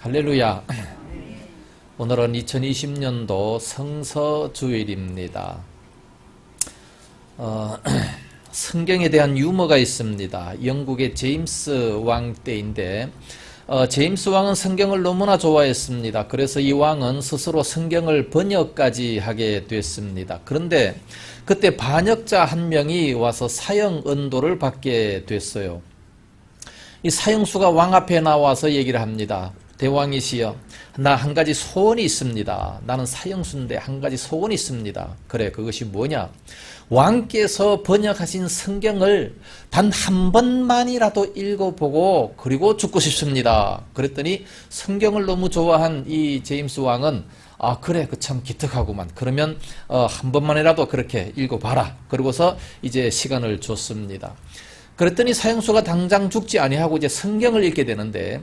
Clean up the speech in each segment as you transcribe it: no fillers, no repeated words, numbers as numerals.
할렐루야. 오늘은 2020년도 성서주일입니다. 성경에 대한 유머가 있습니다. 영국의 제임스 왕 때인데 제임스 왕은 성경을 너무나 좋아했습니다. 그래서 이 왕은 스스로 성경을 번역까지 하게 됐습니다. 그런데 그때 반역자 한 명이 와서 사형 언도를 받게 됐어요. 이 사형수가 왕 앞에 나와서 얘기를 합니다. 대왕이시여, 나 한 가지 소원이 있습니다. 나는 사형수인데 한 가지 소원이 있습니다. 그래, 그것이 뭐냐? 왕께서 번역하신 성경을 단 한 번만이라도 읽어보고 그리고 죽고 싶습니다. 그랬더니 성경을 너무 좋아한 이 제임스 왕은 그래, 그 참 기특하구만. 그러면 한 번만이라도 그렇게 읽어봐라. 그러고서 이제 시간을 줬습니다. 그랬더니 사형수가 당장 죽지 아니하고 이제 성경을 읽게 되는데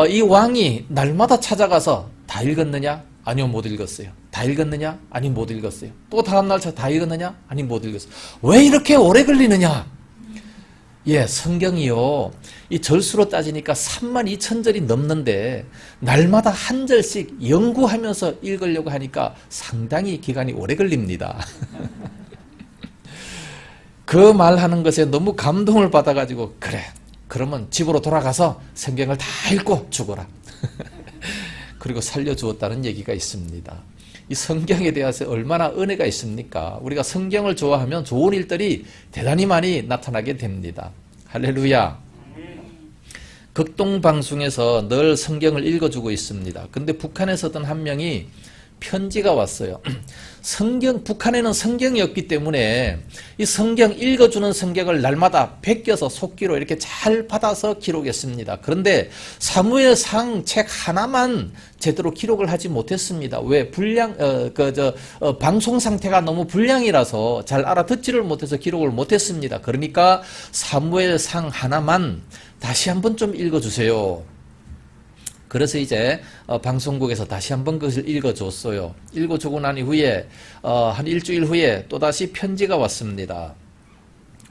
이 왕이 날마다 찾아가서 다 읽었느냐? 아니요, 못 읽었어요. 다 읽었느냐? 아니, 못 읽었어요. 또 다음날 다 읽었느냐? 아니, 못 읽었어요. 왜 이렇게 오래 걸리느냐? 예, 성경이요, 이 절수로 따지니까 32,000절이 넘는데 날마다 한 절씩 연구하면서 읽으려고 하니까 상당히 기간이 오래 걸립니다. 그 말하는 것에 너무 감동을 받아가지고 그래, 그러면 집으로 돌아가서 성경을 다 읽고 죽어라. 그리고 살려주었다는 얘기가 있습니다. 이 성경에 대해서 얼마나 은혜가 있습니까? 우리가 성경을 좋아하면 좋은 일들이 대단히 많이 나타나게 됩니다. 할렐루야. 극동방송에서 늘 성경을 읽어주고 있습니다. 근데 북한에서 어떤 한 명이 편지가 왔어요. 북한에는 성경이 없기 때문에 이 성경 읽어주는 성경을 날마다 베껴서 속기로 이렇게 잘 받아서 기록했습니다. 그런데 사무엘상 책 하나만 제대로 기록을 하지 못했습니다. 왜? 방송 상태가 너무 불량이라서 잘 알아듣지를 못해서 기록을 못했습니다. 그러니까 사무엘상 하나만 다시 한번 좀 읽어주세요. 그래서 이제 방송국에서 다시 한번 그것을 읽어줬어요. 읽어주고 난 이후에 한 일주일 후에 또다시 편지가 왔습니다.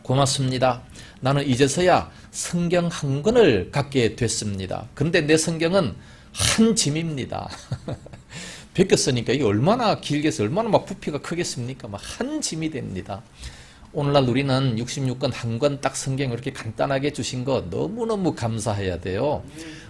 고맙습니다. 나는 이제서야 성경 한 권을 갖게 됐습니다. 그런데 내 성경은 한 짐입니다. 베꼈으니까 이게 얼마나 길겠어요. 얼마나 막 부피가 크겠습니까? 막 한 짐이 됩니다. 오늘날 우리는 66권 한 권 딱 성경 이렇게 간단하게 주신 거 너무너무 감사해야 돼요.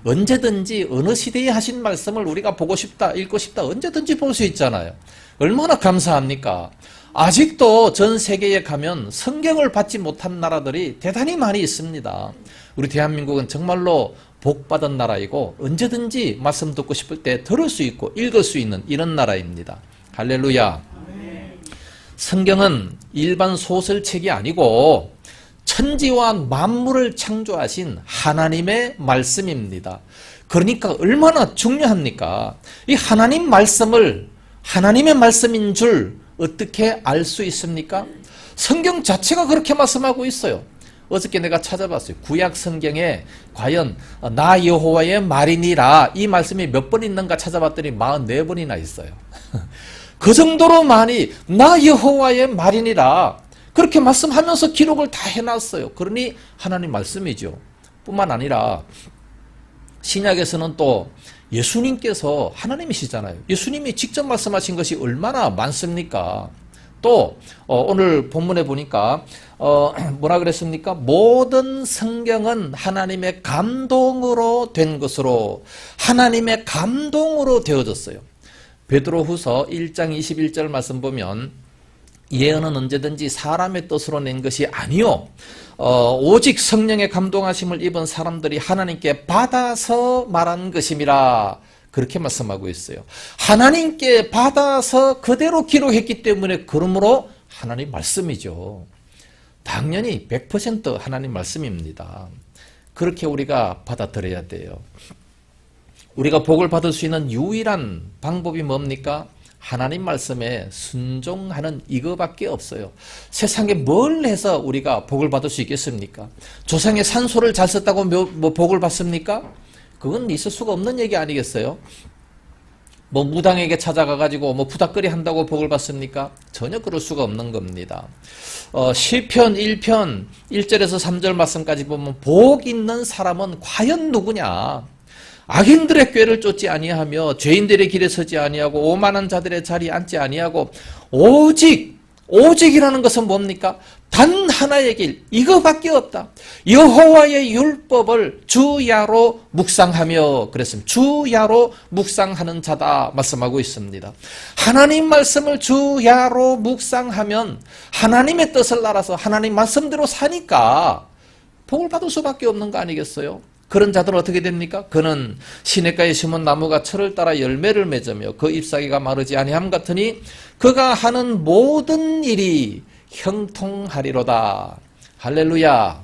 언제든지 어느 시대에 하신 말씀을 우리가 보고 싶다, 읽고 싶다 언제든지 볼 수 있잖아요. 얼마나 감사합니까? 아직도 전 세계에 가면 성경을 받지 못한 나라들이 대단히 많이 있습니다. 우리 대한민국은 정말로 복받은 나라이고 언제든지 말씀 듣고 싶을 때 들을 수 있고 읽을 수 있는 이런 나라입니다. 할렐루야. 성경은 일반 소설책이 아니고 천지와 만물을 창조하신 하나님의 말씀입니다. 그러니까 얼마나 중요합니까? 이 하나님 말씀을 하나님의 말씀인 줄 어떻게 알 수 있습니까? 성경 자체가 그렇게 말씀하고 있어요. 어저께 내가 찾아봤어요. 구약 성경에 과연 나 여호와의 말이니라 이 말씀이 몇 번 있는가 찾아봤더니 44번이나 있어요. 그 정도로 많이 나 여호와의 말이니라 그렇게 말씀하면서 기록을 다 해놨어요. 그러니 하나님 말씀이죠. 뿐만 아니라 신약에서는 또 예수님께서 하나님이시잖아요. 예수님이 직접 말씀하신 것이 얼마나 많습니까? 또 오늘 본문에 보니까 뭐라 그랬습니까? 모든 성경은 하나님의 감동으로 된 것으로 하나님의 감동으로 되어졌어요. 베드로후서 1장 21절 말씀 보면 예언은 언제든지 사람의 뜻으로 낸 것이 아니요 오직 성령의 감동하심을 입은 사람들이 하나님께 받아서 말한 것임이라 그렇게 말씀하고 있어요. 하나님께 받아서 그대로 기록했기 때문에 그러므로 하나님 말씀이죠. 당연히 100% 하나님 말씀입니다. 그렇게 우리가 받아들여야 돼요. 우리가 복을 받을 수 있는 유일한 방법이 뭡니까? 하나님 말씀에 순종하는 이거밖에 없어요. 세상에 뭘 해서 우리가 복을 받을 수 있겠습니까? 조상의 산소를 잘 썼다고 뭐 복을 받습니까? 그건 있을 수가 없는 얘기 아니겠어요? 뭐 무당에게 찾아가가지고 뭐 부닥거리 한다고 복을 받습니까? 전혀 그럴 수가 없는 겁니다. 시편 1편 1절에서 3절 말씀까지 보면 복 있는 사람은 과연 누구냐? 악인들의 꾀를 쫓지 아니하며 죄인들의 길에 서지 아니하고 오만한 자들의 자리에 앉지 아니하고 오직이라는 것은 뭡니까? 단 하나의 길, 이거밖에 없다. 여호와의 율법을 주야로 묵상하며 그랬습니다. 주야로 묵상하는 자다 말씀하고 있습니다. 하나님 말씀을 주야로 묵상하면 하나님의 뜻을 알아서 하나님 말씀대로 사니까 복을 받을 수밖에 없는 거 아니겠어요? 그런 자들은 어떻게 됩니까? 그는 시냇가에 심은 나무가 철을 따라 열매를 맺으며 그 잎사귀가 마르지 아니함 같으니 그가 하는 모든 일이 형통하리로다. 할렐루야.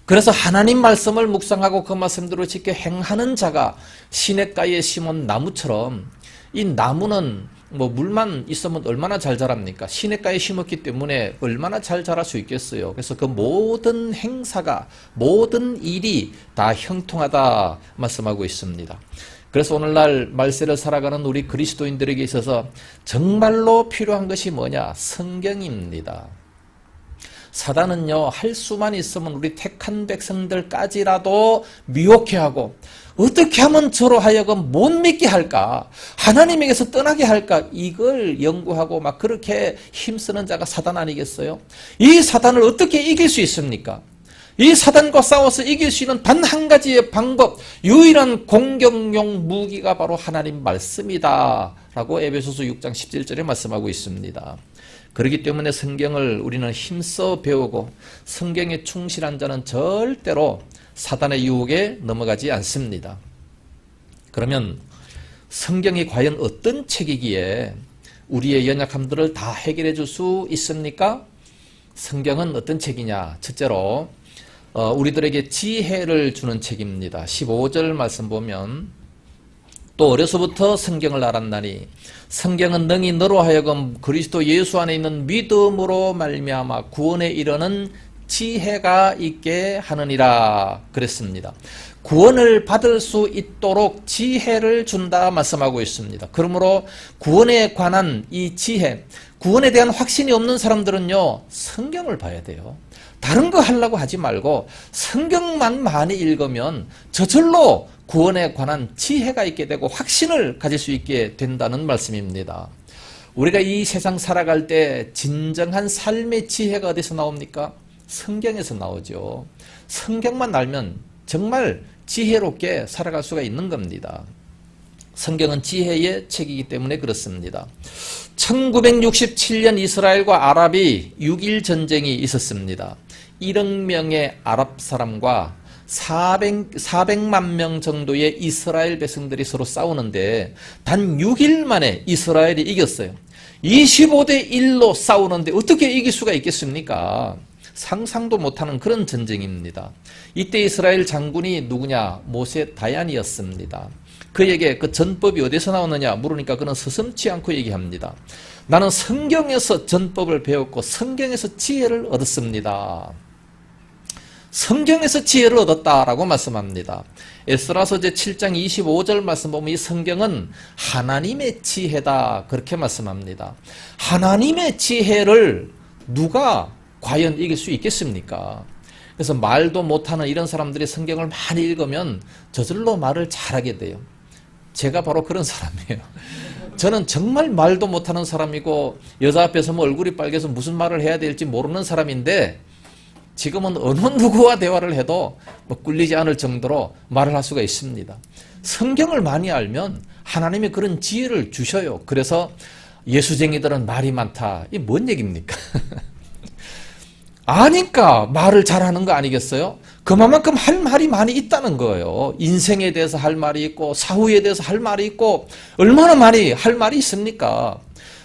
그래서 하나님 말씀을 묵상하고 그 말씀대로 지켜 행하는 자가 시냇가에 심은 나무처럼, 이 나무는 물만 있으면 얼마나 잘 자랍니까? 시냇가에 심었기 때문에 얼마나 잘 자랄 수 있겠어요. 그래서 그 모든 행사가, 모든 일이 다 형통하다 말씀하고 있습니다. 그래서 오늘날 말세를 살아가는 우리 그리스도인들에게 있어서 정말로 필요한 것이 뭐냐? 성경입니다. 사단은요, 할 수만 있으면 우리 택한 백성들까지라도 미혹해하고 어떻게 하면 저로 하여금 못 믿게 할까? 하나님에게서 떠나게 할까? 이걸 연구하고 막 그렇게 힘쓰는 자가 사단 아니겠어요? 이 사단을 어떻게 이길 수 있습니까? 이 사단과 싸워서 이길 수 있는 단 한 가지의 방법, 유일한 공격용 무기가 바로 하나님 말씀이다 라고 에베소서 6장 17절에 말씀하고 있습니다. 그렇기 때문에 성경을 우리는 힘써 배우고 성경에 충실한 자는 절대로 사단의 유혹에 넘어가지 않습니다. 그러면 성경이 과연 어떤 책이기에 우리의 연약함들을 다 해결해 줄 수 있습니까? 성경은 어떤 책이냐? 첫째로 우리들에게 지혜를 주는 책입니다. 15절 말씀 보면 또 어려서부터 성경을 알았나니 성경은 능히 너로 하여금 그리스도 예수 안에 있는 믿음으로 말미암아 구원에 이르는 지혜가 있게 하느니라 그랬습니다. 구원을 받을 수 있도록 지혜를 준다 말씀하고 있습니다. 그러므로 구원에 관한 이 지혜, 구원에 대한 확신이 없는 사람들은요, 성경을 봐야 돼요. 다른 거 하려고 하지 말고 성경만 많이 읽으면 저절로 구원에 관한 지혜가 있게 되고 확신을 가질 수 있게 된다는 말씀입니다. 우리가 이 세상 살아갈 때 진정한 삶의 지혜가 어디서 나옵니까? 성경에서 나오죠. 성경만 알면 정말 지혜롭게 살아갈 수가 있는 겁니다. 성경은 지혜의 책이기 때문에 그렇습니다. 1967년 이스라엘과 아랍이 6.1 전쟁이 있었습니다. 1억 명의 아랍 사람과 400만 명 정도의 이스라엘 백성들이 서로 싸우는데 단 6일 만에 이스라엘이 이겼어요. 25대 1로 싸우는데 어떻게 이길 수가 있겠습니까? 상상도 못하는 그런 전쟁입니다. 이때 이스라엘 장군이 누구냐? 모세 다얀이었습니다. 그에게 그 전법이 어디서 나오느냐 물으니까 그는 서슴지 않고 얘기합니다. 나는 성경에서 전법을 배웠고 성경에서 지혜를 얻었습니다. 성경에서 지혜를 얻었다라고 말씀합니다. 에스라서 제 7장 25절 말씀 보면 이 성경은 하나님의 지혜다 그렇게 말씀합니다. 하나님의 지혜를 누가 과연 이길 수 있겠습니까? 그래서 말도 못하는 이런 사람들이 성경을 많이 읽으면 저절로 말을 잘하게 돼요. 제가 바로 그런 사람이에요. 저는 정말 말도 못하는 사람이고 여자 앞에서 얼굴이 빨개서 무슨 말을 해야 될지 모르는 사람인데 지금은 어느 누구와 대화를 해도 꿀리지 않을 정도로 말을 할 수가 있습니다. 성경을 많이 알면 하나님이 그런 지혜를 주셔요. 그래서 예수쟁이들은 말이 많다. 이게 뭔 얘기입니까? 아니까 말을 잘하는 거 아니겠어요? 그만큼 할 말이 많이 있다는 거예요. 인생에 대해서 할 말이 있고 사후에 대해서 할 말이 있고 얼마나 많이 할 말이 있습니까?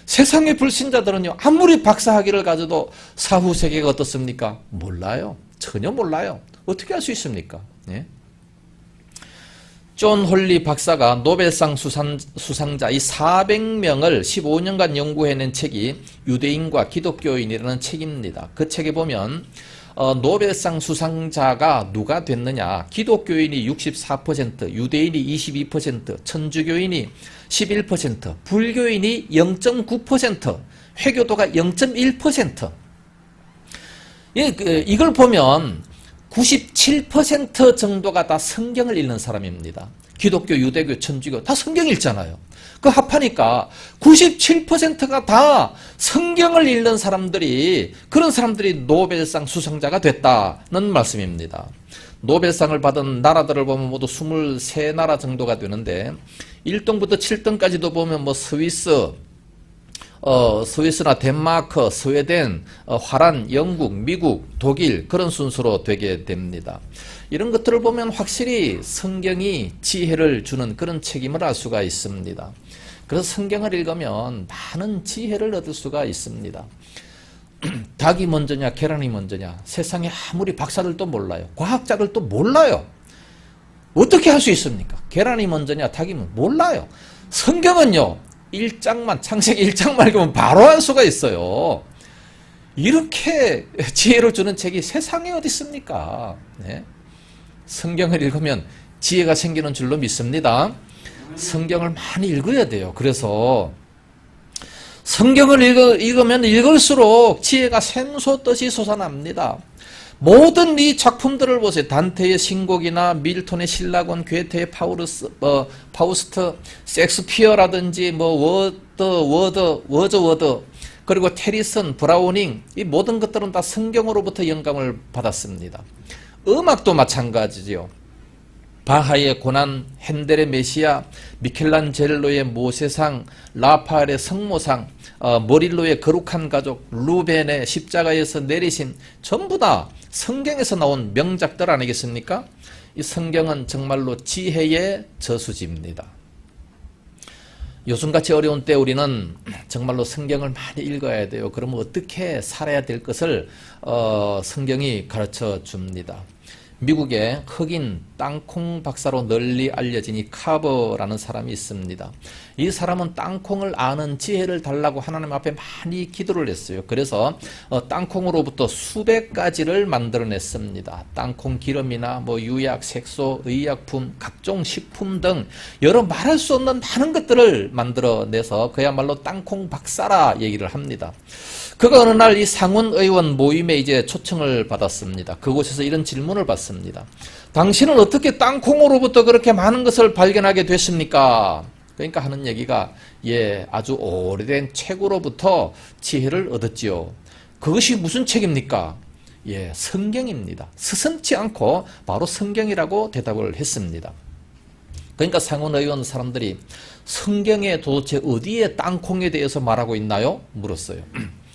세상의 불신자들은요, 아무리 박사학위를 가져도 사후 세계가 어떻습니까? 몰라요. 전혀 몰라요. 어떻게 할 수 있습니까? 예? 존 홀리 박사가 노벨상 수상자 이 400명을 15년간 연구해낸 책이 유대인과 기독교인이라는 책입니다. 그 책에 보면 노벨상 수상자가 누가 됐느냐? 기독교인이 64%, 유대인이 22%, 천주교인이 11%, 불교인이 0.9%, 회교도가 0.1%. 이걸 보면 97% 정도가 다 성경을 읽는 사람입니다. 기독교, 유대교, 천주교 다 성경 읽잖아요. 그 합하니까 97%가 다 성경을 읽는 사람들이, 그런 사람들이 노벨상 수상자가 됐다는 말씀입니다. 노벨상을 받은 나라들을 보면 모두 23나라 정도가 되는데 1등부터 7등까지도 보면 뭐 스위스나 덴마크, 스웨덴, 화란, 영국, 미국, 독일 그런 순서로 되게 됩니다. 이런 것들을 보면 확실히 성경이 지혜를 주는 그런 책임을 알 수가 있습니다. 그래서 성경을 읽으면 많은 지혜를 얻을 수가 있습니다. 닭이 먼저냐 계란이 먼저냐, 세상에 아무리 박사들도 몰라요. 과학자들도 몰라요. 어떻게 할 수 있습니까? 계란이 먼저냐 닭이 몰라요. 성경은요, 1장만, 창세기 1장만 읽으면 바로 알 수가 있어요. 이렇게 지혜를 주는 책이 세상에 어디 있습니까? 네. 성경을 읽으면 지혜가 생기는 줄로 믿습니다. 성경을 많이 읽어야 돼요. 그래서 성경을 읽으면 읽을수록 지혜가 샘솟듯이 솟아납니다. 모든 이 작품들을 보세요. 단테의 신곡이나 밀톤의 신라곤, 괴테의 파우스트, 섹스피어라든지 워즈워드, 그리고 테리슨, 브라우닝, 이 모든 것들은 다 성경으로부터 영감을 받았습니다. 음악도 마찬가지죠. 바하의 고난, 핸델의 메시아, 미켈란젤로의 모세상, 라파엘의 성모상, 머릴로의 거룩한 가족, 루벤의 십자가에서 내리심, 전부 다 성경에서 나온 명작들 아니겠습니까? 이 성경은 정말로 지혜의 저수지입니다. 요즘같이 어려운 때 우리는 정말로 성경을 많이 읽어야 돼요. 그러면 어떻게 살아야 될 것을 성경이 가르쳐 줍니다. 미국의 흑인 땅콩 박사로 널리 알려진 이 카버라는 사람이 있습니다. 이 사람은 땅콩을 아는 지혜를 달라고 하나님 앞에 많이 기도를 했어요. 그래서 땅콩으로부터 수백 가지를 만들어냈습니다. 땅콩 기름이나 유약, 색소, 의약품, 각종 식품 등 여러 말할 수 없는 많은 것들을 만들어내서 그야말로 땅콩 박사라 얘기를 합니다. 그가 어느 날 이 상원의원 모임에 이제 초청을 받았습니다. 그곳에서 이런 질문을 받습니다. 당신은 어떻게 땅콩으로부터 그렇게 많은 것을 발견하게 됐습니까? 그러니까 하는 얘기가, 아주 오래된 책으로부터 지혜를 얻었지요. 그것이 무슨 책입니까? 성경입니다. 스승치 않고 바로 성경이라고 대답을 했습니다. 그러니까 상원의원 사람들이 성경에 도대체 어디에 땅콩에 대해서 말하고 있나요? 물었어요.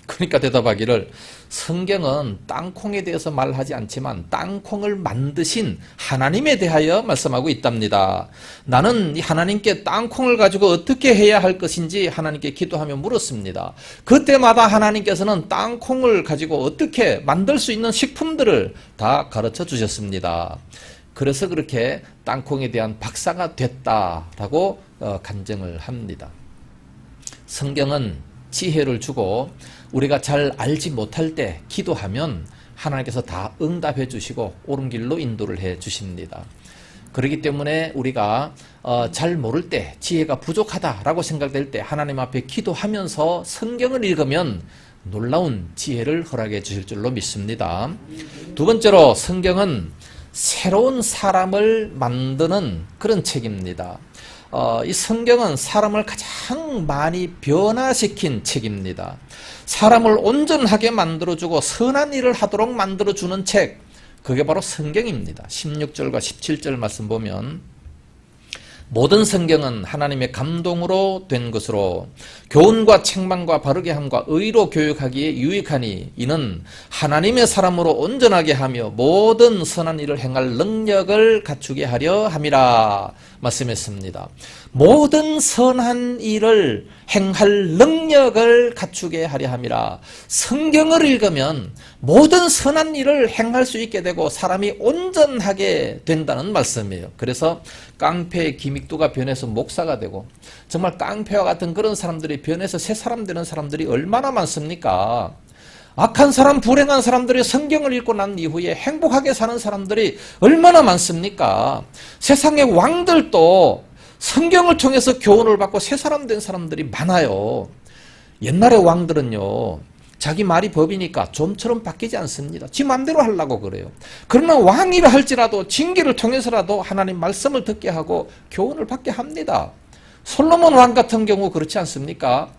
그러니까 대답하기를, 성경은 땅콩에 대해서 말하지 않지만 땅콩을 만드신 하나님에 대하여 말씀하고 있답니다. 나는 하나님께 땅콩을 가지고 어떻게 해야 할 것인지 하나님께 기도하며 물었습니다. 그때마다 하나님께서는 땅콩을 가지고 어떻게 만들 수 있는 식품들을 다 가르쳐 주셨습니다. 그래서 그렇게 땅콩에 대한 박사가 됐다라고 간증을 합니다. 성경은 지혜를 주고 우리가 잘 알지 못할 때 기도하면 하나님께서 다 응답해 주시고 옳은 길로 인도를 해 주십니다. 그렇기 때문에 우리가 잘 모를 때, 지혜가 부족하다라고 생각될 때 하나님 앞에 기도하면서 성경을 읽으면 놀라운 지혜를 허락해 주실 줄로 믿습니다. 두 번째로, 성경은 새로운 사람을 만드는 그런 책입니다. 이 성경은 사람을 가장 많이 변화시킨 책입니다. 사람을 온전하게 만들어주고 선한 일을 하도록 만들어주는 책, 그게 바로 성경입니다. 16절과 17절 말씀 보면, 모든 성경은 하나님의 감동으로 된 것으로 교훈과 책망과 바르게 함과 의로 교육하기에 유익하니 이는 하나님의 사람으로 온전하게 하며 모든 선한 일을 행할 능력을 갖추게 하려 함이라 말씀했습니다. 모든 선한 일을 행할 능력을 갖추게 하려 함이라. 성경을 읽으면 모든 선한 일을 행할 수 있게 되고 사람이 온전하게 된다는 말씀이에요. 그래서 깡패의 기믹도가 변해서 목사가 되고, 정말 깡패와 같은 그런 사람들이 변해서 새 사람 되는 사람들이 얼마나 많습니까? 악한 사람, 불행한 사람들이 성경을 읽고 난 이후에 행복하게 사는 사람들이 얼마나 많습니까? 세상의 왕들도 성경을 통해서 교훈을 받고 새 사람 된 사람들이 많아요. 옛날의 왕들은요, 자기 말이 법이니까 좀처럼 바뀌지 않습니다. 지 맘대로 하려고 그래요. 그러나 왕이라 할지라도 징계를 통해서라도 하나님 말씀을 듣게 하고 교훈을 받게 합니다. 솔로몬 왕 같은 경우 그렇지 않습니까?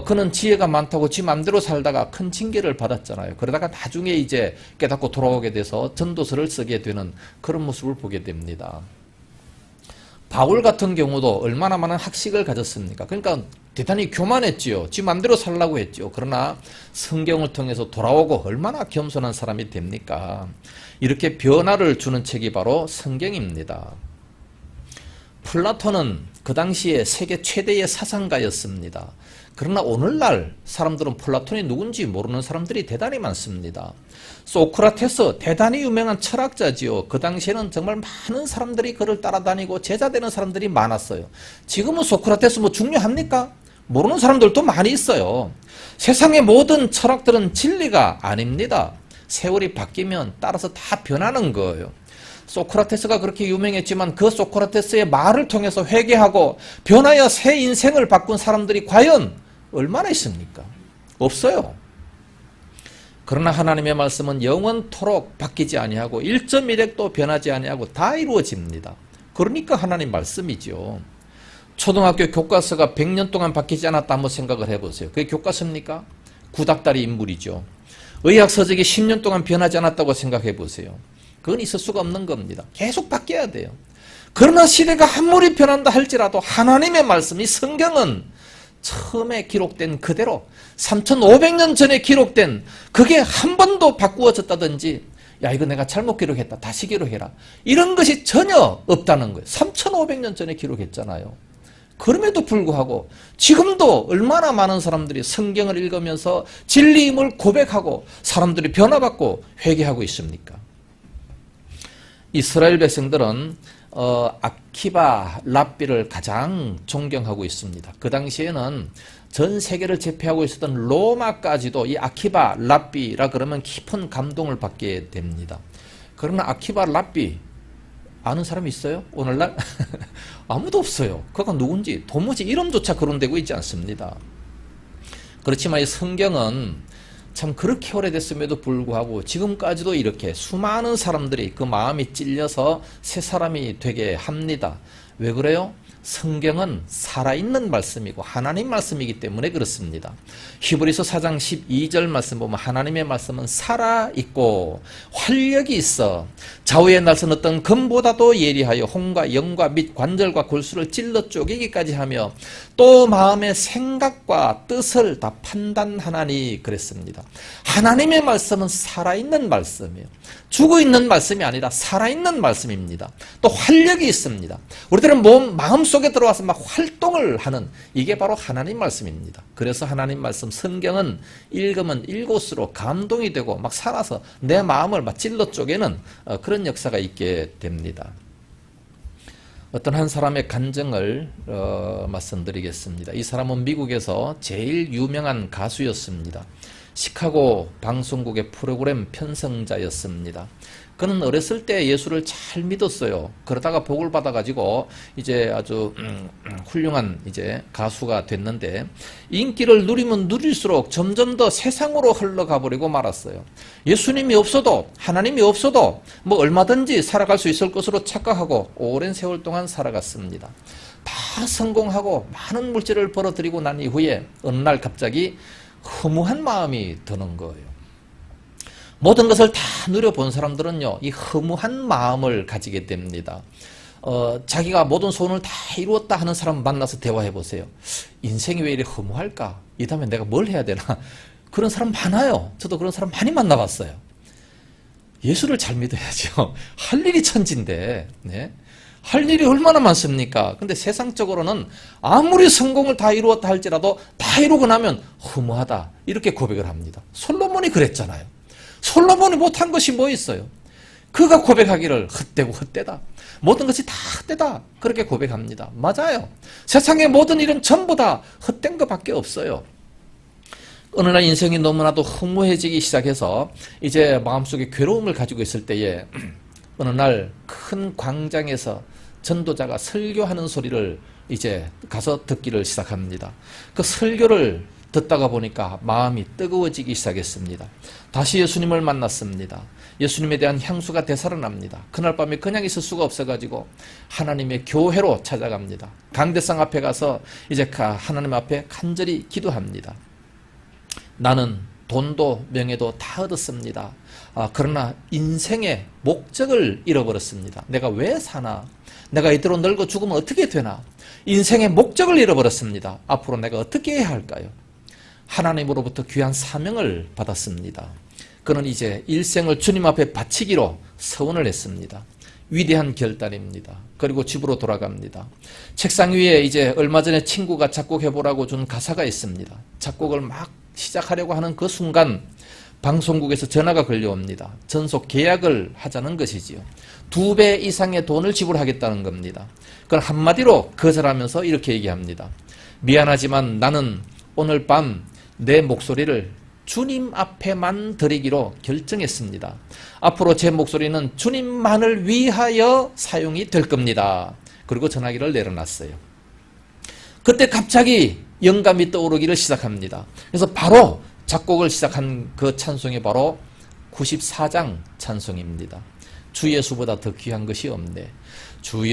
그는 지혜가 많다고 지 맘대로 살다가 큰 징계를 받았잖아요. 그러다가 나중에 이제 깨닫고 돌아오게 돼서 전도서를 쓰게 되는 그런 모습을 보게 됩니다. 바울 같은 경우도 얼마나 많은 학식을 가졌습니까? 그러니까 대단히 교만했지요. 지 맘대로 살라고 했죠. 그러나 성경을 통해서 돌아오고 얼마나 겸손한 사람이 됩니까? 이렇게 변화를 주는 책이 바로 성경입니다. 플라톤은 그 당시에 세계 최대의 사상가였습니다. 그러나 오늘날 사람들은 플라톤이 누군지 모르는 사람들이 대단히 많습니다. 소크라테스 대단히 유명한 철학자지요. 그 당시에는 정말 많은 사람들이 그를 따라다니고 제자되는 사람들이 많았어요. 지금은 소크라테스 뭐 중요합니까? 모르는 사람들도 많이 있어요. 세상의 모든 철학들은 진리가 아닙니다. 세월이 바뀌면 따라서 다 변하는 거예요. 소크라테스가 그렇게 유명했지만 그 소크라테스의 말을 통해서 회개하고 변하여 새 인생을 바꾼 사람들이 과연 얼마나 있습니까? 없어요. 그러나 하나님의 말씀은 영원토록 바뀌지 아니하고 1.1핵도 변하지 아니하고 다 이루어집니다. 그러니까 하나님 말씀이죠. 초등학교 교과서가 100년 동안 바뀌지 않았다 한번 생각을 해보세요. 그게 교과서입니까? 구닥다리 인물이죠. 의학 서적이 10년 동안 변하지 않았다고 생각해 보세요. 그건 있을 수가 없는 겁니다. 계속 바뀌어야 돼요. 그러나 시대가 아무리 변한다 할지라도 하나님의 말씀이 성경은 처음에 기록된 그대로 3500년 전에 기록된 그게 한 번도 바꾸어졌다든지 야 이거 내가 잘못 기록했다 다시 기록해라 이런 것이 전혀 없다는 거예요. 3500년 전에 기록했잖아요. 그럼에도 불구하고 지금도 얼마나 많은 사람들이 성경을 읽으면서 진리임을 고백하고 사람들이 변화받고 회개하고 있습니까? 이스라엘 백성들은 아키바 랍비를 가장 존경하고 있습니다. 그 당시에는 전 세계를 제패하고 있었던 로마까지도 이 아키바 랍비라 그러면 깊은 감동을 받게 됩니다. 그러나 아키바 랍비 아는 사람이 있어요? 오늘날? 아무도 없어요. 그가 누군지 도무지 이름조차 거론되고 있지 않습니다. 그렇지만 이 성경은 참 그렇게 오래됐음에도 불구하고 지금까지도 이렇게 수많은 사람들이 그 마음이 찔려서 새 사람이 되게 합니다. 왜 그래요? 성경은 살아있는 말씀이고 하나님 말씀이기 때문에 그렇습니다. 히브리서 4장 12절 말씀 보면 하나님의 말씀은 살아있고 활력이 있어 좌우의 날선 어떤 금보다도 예리하여 혼과 영과 및 관절과 골수를 찔러 쪼개기까지 하며 또 마음의 생각과 뜻을 다 판단하나니 그랬습니다. 하나님의 말씀은 살아있는 말씀이에요. 죽어있는 말씀이 아니라 살아있는 말씀입니다. 또 활력이 있습니다. 우리들은 마음속에 들어와서 막 활동을 하는 이게 바로 하나님 말씀입니다. 그래서 하나님 말씀 성경은 읽으면 읽을수록 감동이 되고 막 살아서 내 마음을 막 찔러 쪼개는 그런 역사가 있게 됩니다. 어떤 한 사람의 간증을 말씀드리겠습니다. 이 사람은 미국에서 제일 유명한 가수였습니다. 시카고 방송국의 프로그램 편성자였습니다. 그는 어렸을 때 예수를 잘 믿었어요. 그러다가 복을 받아가지고 이제 아주 훌륭한 이제 가수가 됐는데 인기를 누리면 누릴수록 점점 더 세상으로 흘러가 버리고 말았어요. 예수님이 없어도 하나님이 없어도 뭐 얼마든지 살아갈 수 있을 것으로 착각하고 오랜 세월 동안 살아갔습니다. 다 성공하고 많은 물질을 벌어들이고 난 이후에 어느 날 갑자기 허무한 마음이 드는 거예요. 모든 것을 다 누려본 사람들은요, 이 허무한 마음을 가지게 됩니다. 자기가 모든 소원을 다 이루었다 하는 사람 만나서 대화해 보세요. 인생이 왜 이렇게 허무할까? 이 다음에 내가 뭘 해야 되나? 그런 사람 많아요. 저도 그런 사람 많이 만나봤어요. 예수를 잘 믿어야죠. 할 일이 천지인데, 네? 할 일이 얼마나 많습니까? 근데 세상적으로는 아무리 성공을 다 이루었다 할지라도 다 이루고 나면 허무하다. 이렇게 고백을 합니다. 솔로몬이 그랬잖아요. 솔로몬이 못한 것이 뭐 있어요? 그가 고백하기를 헛되고 헛되다. 모든 것이 다 헛되다. 그렇게 고백합니다. 맞아요. 세상의 모든 일은 전부 다 헛된 것밖에 없어요. 어느 날 인생이 너무나도 허무해지기 시작해서 이제 마음속에 괴로움을 가지고 있을 때에 어느 날 큰 광장에서 전도자가 설교하는 소리를 이제 가서 듣기를 시작합니다. 그 설교를 듣다가 보니까 마음이 뜨거워지기 시작했습니다. 다시 예수님을 만났습니다. 예수님에 대한 향수가 되살아납니다. 그날 밤에 그냥 있을 수가 없어가지고 하나님의 교회로 찾아갑니다. 강대상 앞에 가서 이제 하나님 앞에 간절히 기도합니다. 나는 돈도 명예도 다 얻었습니다. 그러나 인생의 목적을 잃어버렸습니다. 내가 왜 사나? 내가 이대로 늙어 죽으면 어떻게 되나? 인생의 목적을 잃어버렸습니다. 앞으로 내가 어떻게 해야 할까요? 하나님으로부터 귀한 사명을 받았습니다. 그는 이제 일생을 주님 앞에 바치기로 서원을 했습니다. 위대한 결단입니다. 그리고 집으로 돌아갑니다. 책상 위에 이제 얼마 전에 친구가 작곡해보라고 준 가사가 있습니다. 작곡을 막 시작하려고 하는 그 순간 방송국에서 전화가 걸려옵니다. 전속 계약을 하자는 것이지요. 2배 이상의 돈을 지불하겠다는 겁니다. 그걸 한마디로 거절하면서 이렇게 얘기합니다. 미안하지만 나는 오늘 밤 내 목소리를 주님 앞에만 드리기로 결정했습니다. 앞으로 제 목소리는 주님만을 위하여 사용이 될 겁니다. 그리고 전화기를 내려놨어요. 그때 갑자기 영감이 떠오르기를 시작합니다. 그래서 바로 작곡을 시작한 그 찬송이 바로 94장 찬송입니다. 주 예수보다 더 귀한 것이 없네. 주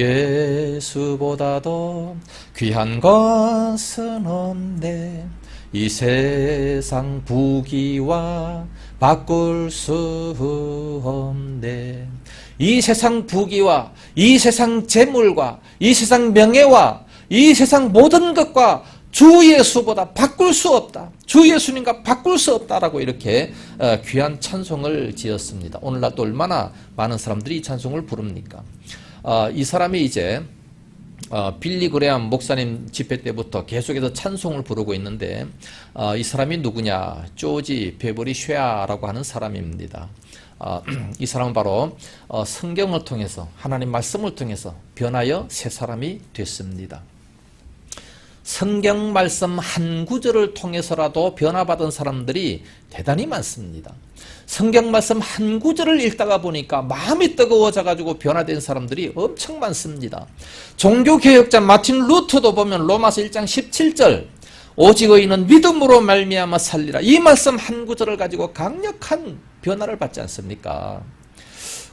예수보다도 귀한 것은 없네. 이 세상 부귀와 바꿀 수 없네. 이 세상 부귀와 이 세상 재물과 이 세상 명예와 이 세상 모든 것과 주 예수보다 바꿀 수 없다. 주 예수님과 바꿀 수 없다라고 이렇게 귀한 찬송을 지었습니다. 오늘날 또 얼마나 많은 사람들이 이 찬송을 부릅니까? 이 사람이 이제 빌리 그레암 목사님 집회 때부터 계속해서 찬송을 부르고 있는데 이 사람이 누구냐? 조지 베버리 쉐아라고 하는 사람입니다. 이 사람은 바로 성경을 통해서 하나님 말씀을 통해서 변하여 새 사람이 됐습니다. 성경 말씀 한 구절을 통해서라도 변화받은 사람들이 대단히 많습니다. 성경 말씀 한 구절을 읽다가 보니까 마음이 뜨거워져 가지고 변화된 사람들이 엄청 많습니다. 종교개혁자 마틴 루터도 보면 로마서 1장 17절 오직 의인은 믿음으로 말미암아 살리라. 이 말씀 한 구절을 가지고 강력한 변화를 받지 않습니까?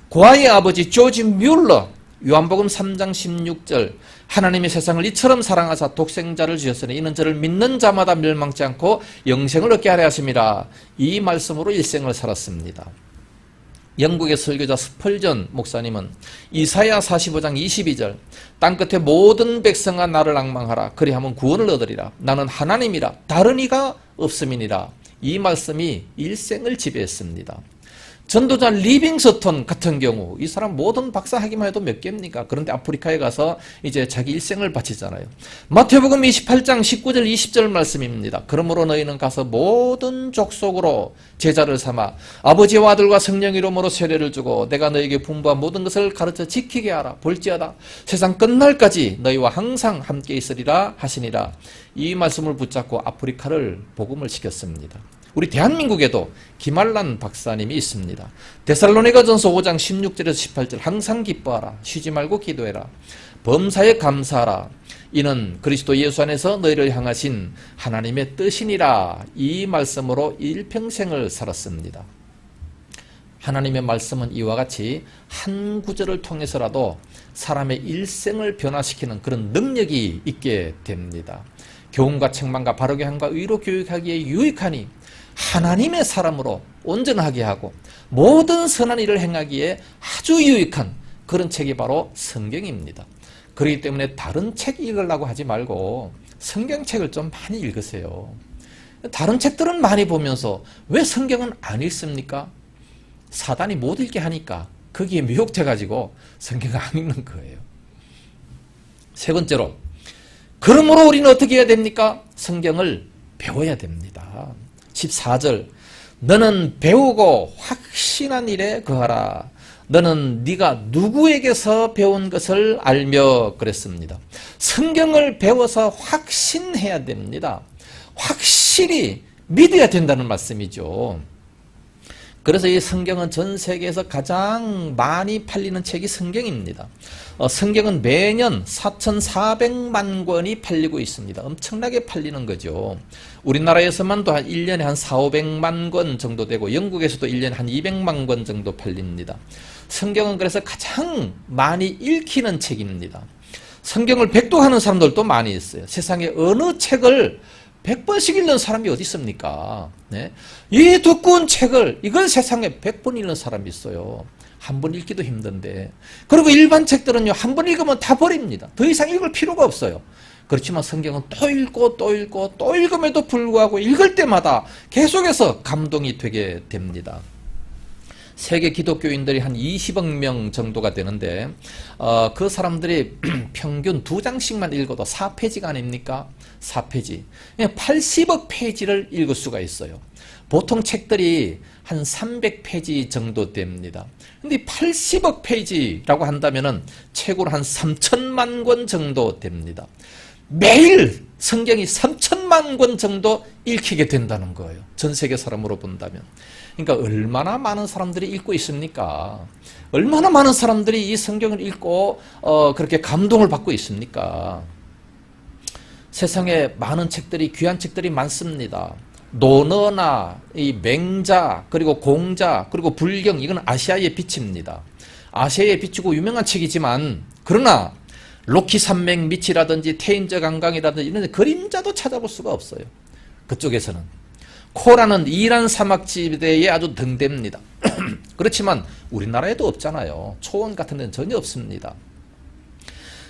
고아의 아버지 조지 뮬러 요한복음 3장 16절 하나님이 세상을 이처럼 사랑하사 독생자를 주셨으니 이는 저를 믿는 자마다 멸망치 않고 영생을 얻게 하려 하심이라. 이 말씀으로 일생을 살았습니다. 영국의 설교자 스펄전 목사님은 이사야 45장 22절 땅끝의 모든 백성아 나를 앙망하라. 그리하면 구원을 얻으리라. 나는 하나님이라 다른 이가 없음이니라. 이 말씀이 일생을 지배했습니다. 전도자 리빙스턴 같은 경우 이 사람 모든 박사 학위만 해도 몇 개입니까? 그런데 아프리카에 가서 이제 자기 일생을 바치잖아요. 마태복음 28장 19절 20절 말씀입니다. 그러므로 너희는 가서 모든 족속으로 제자를 삼아 아버지와 아들과 성령 이름으로 세례를 주고 내가 너에게 분부한 모든 것을 가르쳐 지키게 하라. 볼지어다 세상 끝날까지 너희와 항상 함께 있으리라 하시니라. 이 말씀을 붙잡고 아프리카를 복음을 시켰습니다. 우리 대한민국에도 김알란 박사님이 있습니다. 데살로니가전서 5장 16절에서 18절 항상 기뻐하라. 쉬지 말고 기도해라. 범사에 감사하라. 이는 그리스도 예수 안에서 너희를 향하신 하나님의 뜻이니라. 이 말씀으로 일평생을 살았습니다. 하나님의 말씀은 이와 같이 한 구절을 통해서라도 사람의 일생을 변화시키는 그런 능력이 있게 됩니다. 교훈과 책망과 바르게 함과 의로 교육하기에 유익하니 하나님의 사람으로 온전하게 하고 모든 선한 일을 행하기에 아주 유익한 그런 책이 바로 성경입니다. 그렇기 때문에 다른 책 읽으려고 하지 말고 성경책을 좀 많이 읽으세요. 다른 책들은 많이 보면서 왜 성경은 안 읽습니까? 사단이 못 읽게 하니까 거기에 미혹돼가지고 성경을 안 읽는 거예요. 세 번째로, 그러므로 우리는 어떻게 해야 됩니까? 성경을 배워야 됩니다. 14절 너는 배우고 확신한 일에 거하라. 너는 네가 누구에게서 배운 것을 알며 그랬습니다. 성경을 배워서 확신해야 됩니다. 확실히 믿어야 된다는 말씀이죠. 그래서 이 성경은 전 세계에서 가장 많이 팔리는 책이 성경입니다. 성경은 매년 4,400만 권이 팔리고 있습니다. 엄청나게 팔리는 거죠. 우리나라에서만도 한 1년에 한 4,500만 권 정도 되고 영국에서도 1년에 한 200만 권 정도 팔립니다. 성경은 그래서 가장 많이 읽히는 책입니다. 성경을 백독하는 사람들도 많이 있어요. 세상에 어느 책을 100번씩 읽는 사람이 어디 있습니까? 네? 이 두꺼운 책을 이걸 세상에 100번 읽는 사람이 있어요. 한 번 읽기도 힘든데. 그리고 일반 책들은요, 한 번 읽으면 다 버립니다. 더 이상 읽을 필요가 없어요. 그렇지만 성경은 또 읽고 또 읽고 또 읽음에도 불구하고 읽을 때마다 계속해서 감동이 되게 됩니다. 세계 기독교인들이 한 20억 명 정도가 되는데 그 사람들이 평균 2장씩만 읽어도 4페이지가 아닙니까? 4페이지. 80억 페이지를 읽을 수가 있어요. 보통 책들이 한 300페이지 정도 됩니다. 근데 80억 페이지라고 한다면은 책으로 한 3천만 권 정도 됩니다. 매일 성경이 3천만 권 정도 읽히게 된다는 거예요. 전 세계 사람으로 본다면. 그러니까 얼마나 많은 사람들이 읽고 있습니까? 얼마나 많은 사람들이 이 성경을 읽고 그렇게 감동을 받고 있습니까? 세상에 많은 책들이, 귀한 책들이 많습니다. 논어나 이 맹자, 그리고 공자, 그리고 불경, 이건 아시아의 빛입니다. 아시아의 빛이고 유명한 책이지만, 그러나 로키 산맥 밑이라든지 테인저 강강이라든지 이런 그림자도 찾아볼 수가 없어요. 그쪽에서는. 코라는 이란 사막지대에 아주 등대입니다. 그렇지만 우리나라에도 없잖아요. 초원 같은 데는 전혀 없습니다.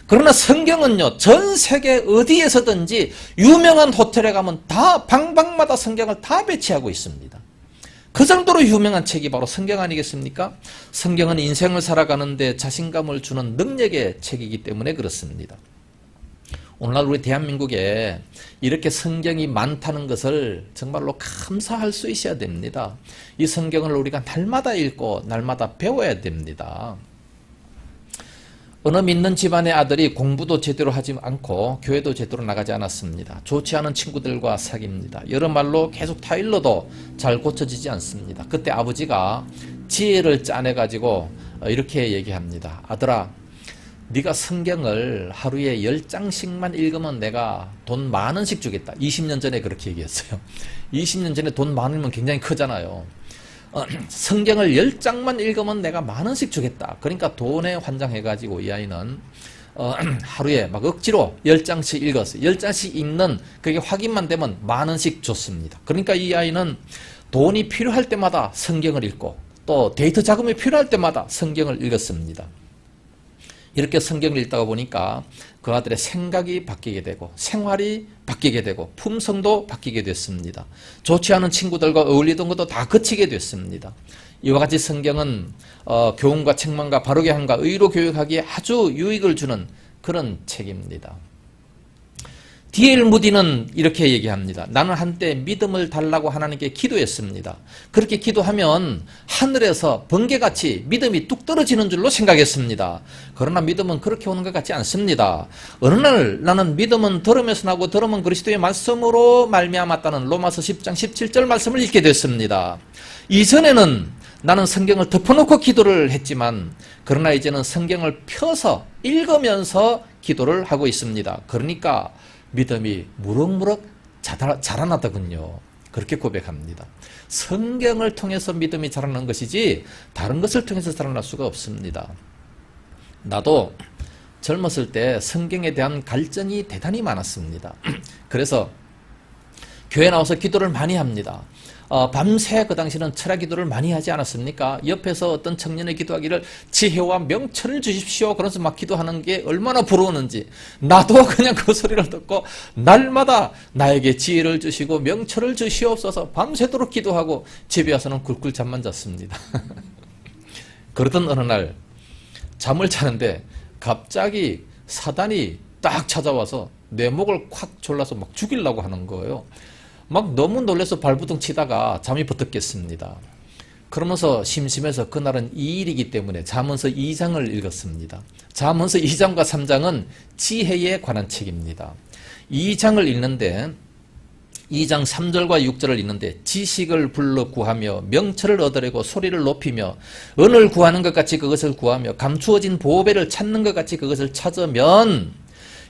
그러나 성경은요, 전 세계 어디에서든지 유명한 호텔에 가면 다 방방마다 성경을 다 배치하고 있습니다. 그 정도로 유명한 책이 바로 성경 아니겠습니까? 성경은 인생을 살아가는데 자신감을 주는 능력의 책이기 때문에 그렇습니다. 오늘날 우리 대한민국에 이렇게 성경이 많다는 것을 정말로 감사할 수 있어야 됩니다. 이 성경을 우리가 날마다 읽고 날마다 배워야 됩니다. 어느 믿는 집안의 아들이 공부도 제대로 하지 않고 교회도 제대로 나가지 않았습니다. 좋지 않은 친구들과 사귑니다. 여러 말로 계속 타일러도 잘 고쳐지지 않습니다. 그때 아버지가 지혜를 짜내가지고 이렇게 얘기합니다. 아들아, 네가 성경을 하루에 10장씩만 읽으면 내가 돈 10,000원씩 주겠다. 20년 전에 그렇게 얘기했어요. 20년 전에 돈 많으면 굉장히 크잖아요. 성경을 10장만 읽으면 내가 10,000원씩 주겠다. 그러니까 돈에 환장해가지고 이 아이는 하루에 막 억지로 10장씩 읽었어요. 10장씩 읽는 그게 확인만 되면 10,000원씩 줬습니다. 그러니까 이 아이는 돈이 필요할 때마다 성경을 읽고 또 데이터 자금이 필요할 때마다 성경을 읽었습니다. 이렇게 성경을 읽다가 보니까 그 아들의 생각이 바뀌게 되고 생활이 바뀌게 되고 품성도 바뀌게 됐습니다. 좋지 않은 친구들과 어울리던 것도 다 그치게 됐습니다. 이와 같이 성경은 교훈과 책망과 바르게 함과 의로 교육하기에 아주 유익을 주는 그런 책입니다. D.L. 무디는 이렇게 얘기합니다. 나는 한때 믿음을 달라고 하나님께 기도했습니다. 그렇게 기도하면 하늘에서 번개같이 믿음이 뚝 떨어지는 줄로 생각했습니다. 그러나 믿음은 그렇게 오는 것 같지 않습니다. 어느 날 나는 믿음은 들음에서 나고 들음은 그리스도의 말씀으로 말미암았다는 로마서 10장 17절 말씀을 읽게 됐습니다. 이전에는 나는 성경을 덮어놓고 기도를 했지만 그러나 이제는 성경을 펴서 읽으면서 기도를 하고 있습니다. 그러니까 믿음이 무럭무럭 자라나더군요. 그렇게 고백합니다. 성경을 통해서 믿음이 자라나는 것이지 다른 것을 통해서 자라날 수가 없습니다. 나도 젊었을 때 성경에 대한 갈증이 대단히 많았습니다. 그래서 교회 나와서 기도를 많이 합니다. 밤새 그 당시는 철야 기도를 많이 하지 않았습니까? 옆에서 어떤 청년의 기도하기를 지혜와 명철을 주십시오. 그러면서 막 기도하는 게 얼마나 부러웠는지 나도 그냥 그 소리를 듣고 날마다 나에게 지혜를 주시고 명철을 주시옵소서 밤새도록 기도하고 집에 와서는 굴굴 잠만 잤습니다. 그러던 어느 날 잠을 자는데 갑자기 사단이 딱 찾아와서 내 목을 콱 졸라서 막 죽이려고 하는 거예요. 막 너무 놀라서 발부둥 치다가 잠이 버뜩 깼습니다. 그러면서 심심해서 그날은 2일이기 때문에 잠언서 2장을 읽었습니다. 잠언서 2장과 3장은 지혜에 관한 책입니다. 2장을 읽는데 2장 3절과 6절을 읽는데 지식을 불러 구하며 명철을 얻으려고 소리를 높이며 은을 구하는 것 같이 그것을 구하며 감추어진 보배를 찾는 것 같이 그것을 찾으면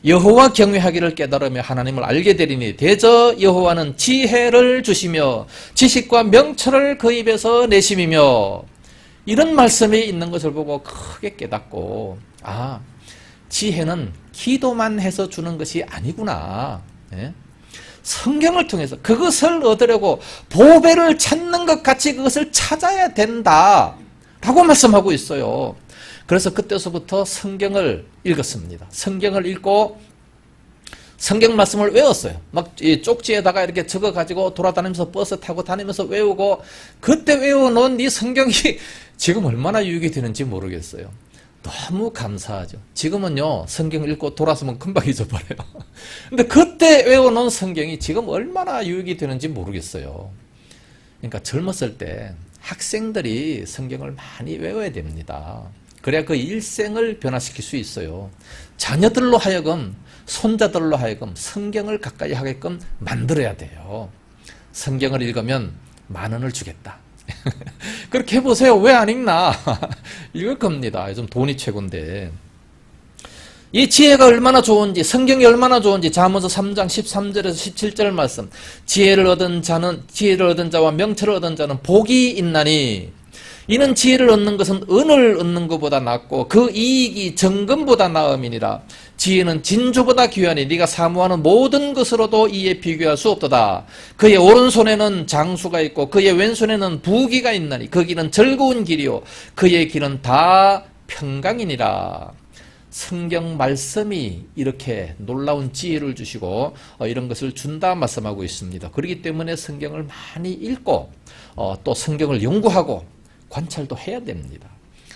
여호와 경외하기를 깨달으며 하나님을 알게 되리니 대저 여호와는 지혜를 주시며 지식과 명철을 그 입에서 내심이며 이런 말씀이 있는 것을 보고 크게 깨닫고 지혜는 기도만 해서 주는 것이 아니구나. 예? 성경을 통해서 그것을 얻으려고 보배를 찾는 것 같이 그것을 찾아야 된다 라고 말씀하고 있어요. 그래서 그때서부터 성경을 읽었습니다. 성경을 읽고 성경 말씀을 외웠어요. 막 쪽지에다가 이렇게 적어가지고 돌아다니면서 버스 타고 다니면서 외우고, 그때 외워놓은 이 성경이 지금 얼마나 유익이 되는지 모르겠어요. 너무 감사하죠. 지금은요, 성경 읽고 돌아서면 금방 잊어버려요. 근데 그때 외워놓은 성경이 지금 얼마나 유익이 되는지 모르겠어요. 그러니까 젊었을 때 학생들이 성경을 많이 외워야 됩니다. 그래야 그 일생을 변화시킬 수 있어요. 자녀들로 하여금, 손자들로 하여금 성경을 가까이 하게끔 만들어야 돼요. 성경을 읽으면 10,000원을 주겠다. 그렇게 해보세요. 왜 안 읽나? 읽을 겁니다. 요즘 돈이 최고인데. 이 지혜가 얼마나 좋은지, 성경이 얼마나 좋은지 잠언서 3장 13절에서 17절 말씀. 지혜를 얻은 자와 명철을 얻은 자는 복이 있나니 이는 지혜를 얻는 것은 은을 얻는 것보다 낫고 그 이익이 정금보다 나음이니라. 지혜는 진주보다 귀하니 네가 사모하는 모든 것으로도 이에 비교할 수 없도다. 그의 오른손에는 장수가 있고 그의 왼손에는 부귀가 있나니 그 길은 즐거운 길이요 그의 길은 다 평강이니라. 성경 말씀이 이렇게 놀라운 지혜를 주시고 이런 것을 준다 말씀하고 있습니다. 그렇기 때문에 성경을 많이 읽고 또 성경을 연구하고 관찰도 해야 됩니다.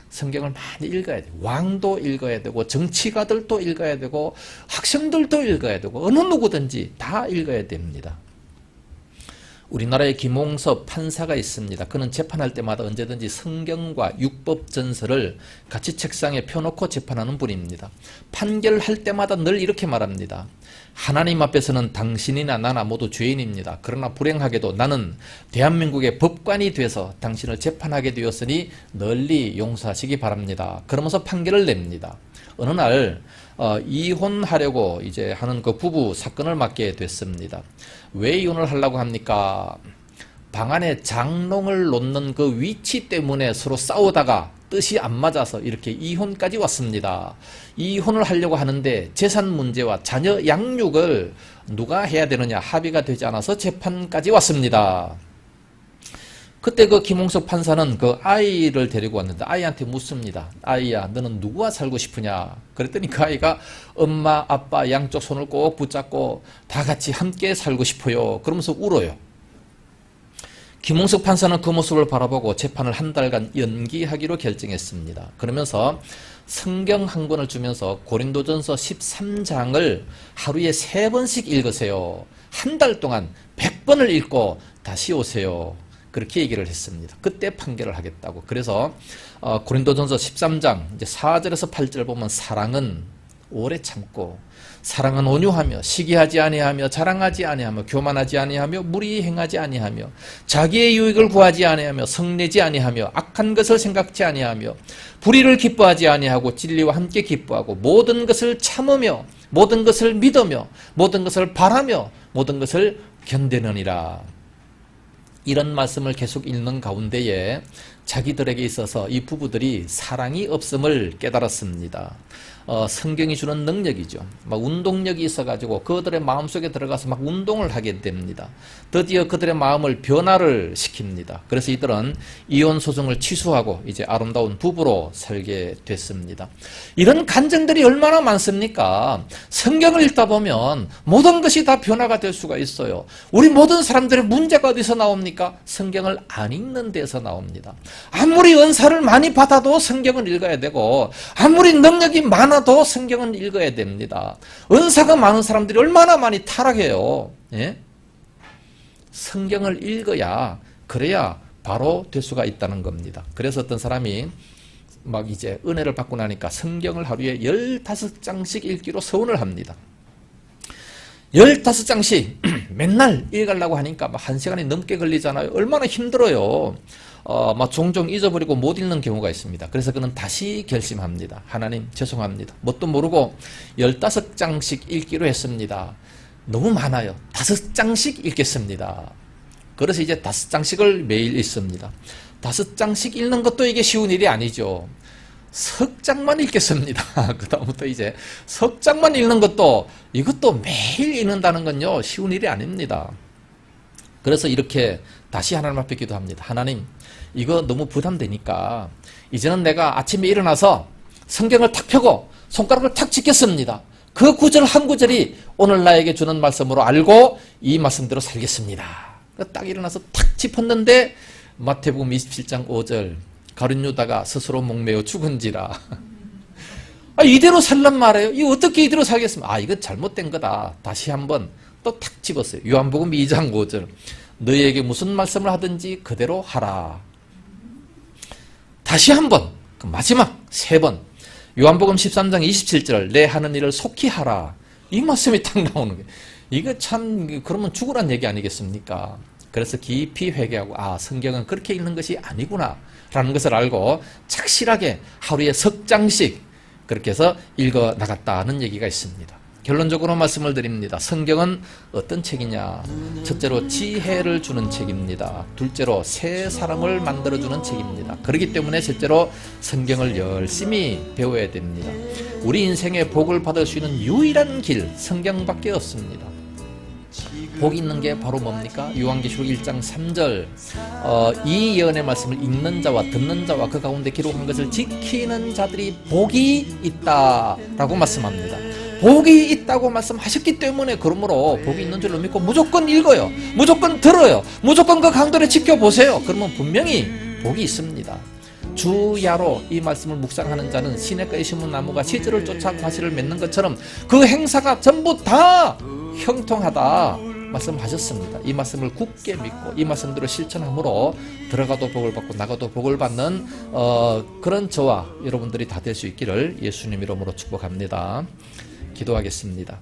성경을 많이 읽어야 돼요. 왕도 읽어야 되고 정치가들도 읽어야 되고 학생들도 읽어야 되고 어느 누구든지 다 읽어야 됩니다. 우리나라에 김홍섭 판사가 있습니다. 그는 재판할 때마다 언제든지 성경과 율법 전설을 같이 책상에 펴놓고 재판하는 분입니다. 판결할 때마다 늘 이렇게 말합니다. 하나님 앞에서는 당신이나 나나 모두 죄인입니다. 그러나 불행하게도 나는 대한민국의 법관이 돼서 당신을 재판하게 되었으니 널리 용서하시기 바랍니다. 그러면서 판결을 냅니다. 어느 날 이혼하려고 이제 하는 그 부부 사건을 맡게 됐습니다. 왜 이혼을 하려고 합니까? 방 안에 장롱을 놓는 그 위치 때문에 서로 싸우다가 뜻이 안 맞아서 이렇게 이혼까지 왔습니다. 이혼을 하려고 하는데 재산 문제와 자녀 양육을 누가 해야 되느냐 합의가 되지 않아서 재판까지 왔습니다. 그때 그 김홍석 판사는 그 아이를 데리고 왔는데 아이한테 묻습니다. 아이야, 너는 누구와 살고 싶으냐? 그랬더니 그 아이가 엄마, 아빠 양쪽 손을 꼭 붙잡고 다 같이 함께 살고 싶어요. 그러면서 울어요. 김홍석 판사는 그 모습을 바라보고 재판을 한 달간 연기하기로 결정했습니다. 그러면서 성경 한 권을 주면서 고린도전서 13장을 하루에 3번씩 읽으세요. 한 달 동안 100번을 읽고 다시 오세요. 그렇게 얘기를 했습니다. 그때 판결을 하겠다고. 그래서 고린도전서 13장 이제 4절에서 8절 보면 사랑은 오래 참고 사랑은 온유하며 시기하지 아니하며 자랑하지 아니하며 교만하지 아니하며 무리 행하지 아니하며 자기의 유익을 구하지 아니하며 성내지 아니하며 악한 것을 생각지 아니하며 불의를 기뻐하지 아니하고 진리와 함께 기뻐하고 모든 것을 참으며 모든 것을 믿으며 모든 것을 바라며 모든 것을 견디느니라. 이런 말씀을 계속 읽는 가운데에 자기들에게 있어서 이 부부들이 사랑이 없음을 깨달았습니다. 성경이 주는 능력이죠. 막 운동력이 있어가지고 그들의 마음속에 들어가서 막 운동을 하게 됩니다. 드디어 그들의 마음을 변화를 시킵니다. 그래서 이들은 이혼 소송을 취소하고 이제 아름다운 부부로 살게 됐습니다. 이런 간증들이 얼마나 많습니까? 성경을 읽다 보면 모든 것이 다 변화가 될 수가 있어요. 우리 모든 사람들의 문제가 어디서 나옵니까? 성경을 안 읽는 데서 나옵니다. 아무리 은사를 많이 받아도 성경을 읽어야 되고 아무리 능력이 많아도 성경은 읽어야 됩니다. 은사가 많은 사람들이 얼마나 많이 타락해요. 예? 성경을 읽어야 그래야 바로 될 수가 있다는 겁니다. 그래서 어떤 사람이 막 이제 은혜를 받고 나니까 성경을 하루에 15장씩 읽기로 서원을 합니다. 15장씩 맨날 읽으려고 하니까 막 1시간이 넘게 걸리잖아요. 얼마나 힘들어요. 막 종종 잊어버리고 못 읽는 경우가 있습니다. 그래서 그는 다시 결심합니다. 하나님 죄송합니다. 뭣도 모르고 15장씩 읽기로 했습니다. 너무 많아요. 5장씩 읽겠습니다. 그래서 이제 5장씩을 매일 읽습니다. 5장씩 읽는 것도 이게 쉬운 일이 아니죠. 석 장만 읽겠습니다. 그 다음부터 이제 석 장만 읽는 것도, 이것도 매일 읽는다는 건요, 쉬운 일이 아닙니다. 그래서 이렇게 다시 하나님 앞에 기도합니다. 하나님, 이거 너무 부담되니까 이제는 내가 아침에 일어나서 성경을 탁 펴고 손가락을 탁 짚겠습니다. 그 구절 한 구절이 오늘 나에게 주는 말씀으로 알고 이 말씀대로 살겠습니다. 딱 일어나서 탁 짚었는데 마태복음 27장 5절, 가룟 유다가 스스로 목매어 죽은지라. 이대로 살란 말이에요. 이거 어떻게 이대로 살겠습니까? 이거 잘못된 거다. 다시 한번 또 탁 집었어요. 요한복음 2장 5절, 너희에게 무슨 말씀을 하든지 그대로 하라. 다시 한번, 마지막 3번, 요한복음 13장 27절, 내 하는 일을 속히 하라. 이 말씀이 딱 나오는 거예요. 이거 참, 그러면 죽으란 얘기 아니겠습니까? 그래서 깊이 회개하고, 성경은 그렇게 읽는 것이 아니구나 라는 것을 알고 착실하게 하루에 석 장씩 그렇게 해서 읽어 나갔다는 얘기가 있습니다. 결론적으로 말씀을 드립니다. 성경은 어떤 책이냐? 첫째로 지혜를 주는 책입니다. 둘째로 새 사람을 만들어주는 책입니다. 그렇기 때문에 셋째로 성경을 열심히 배워야 됩니다. 우리 인생에 복을 받을 수 있는 유일한 길, 성경밖에 없습니다. 복 있는 게 바로 뭡니까? 요한계시록 1장 3절, 이 예언의 말씀을 읽는 자와 듣는 자와 그 가운데 기록한 것을 지키는 자들이 복이 있다라고 말씀합니다. 복이 있다고 말씀하셨기 때문에, 그러므로 복이 있는 줄로 믿고 무조건 읽어요. 무조건 들어요. 무조건 그 강도를 지켜보세요. 그러면 분명히 복이 있습니다. 주야로 이 말씀을 묵상하는 자는 시냇가에 심은 나무가 시절을 쫓아 과실을 맺는 것처럼 그 행사가 전부 다 형통하다 말씀하셨습니다. 이 말씀을 굳게 믿고 이 말씀대로 실천함으로 들어가도 복을 받고 나가도 복을 받는 그런 저와 여러분들이 다 될 수 있기를 예수님 이름으로 축복합니다. 기도하겠습니다.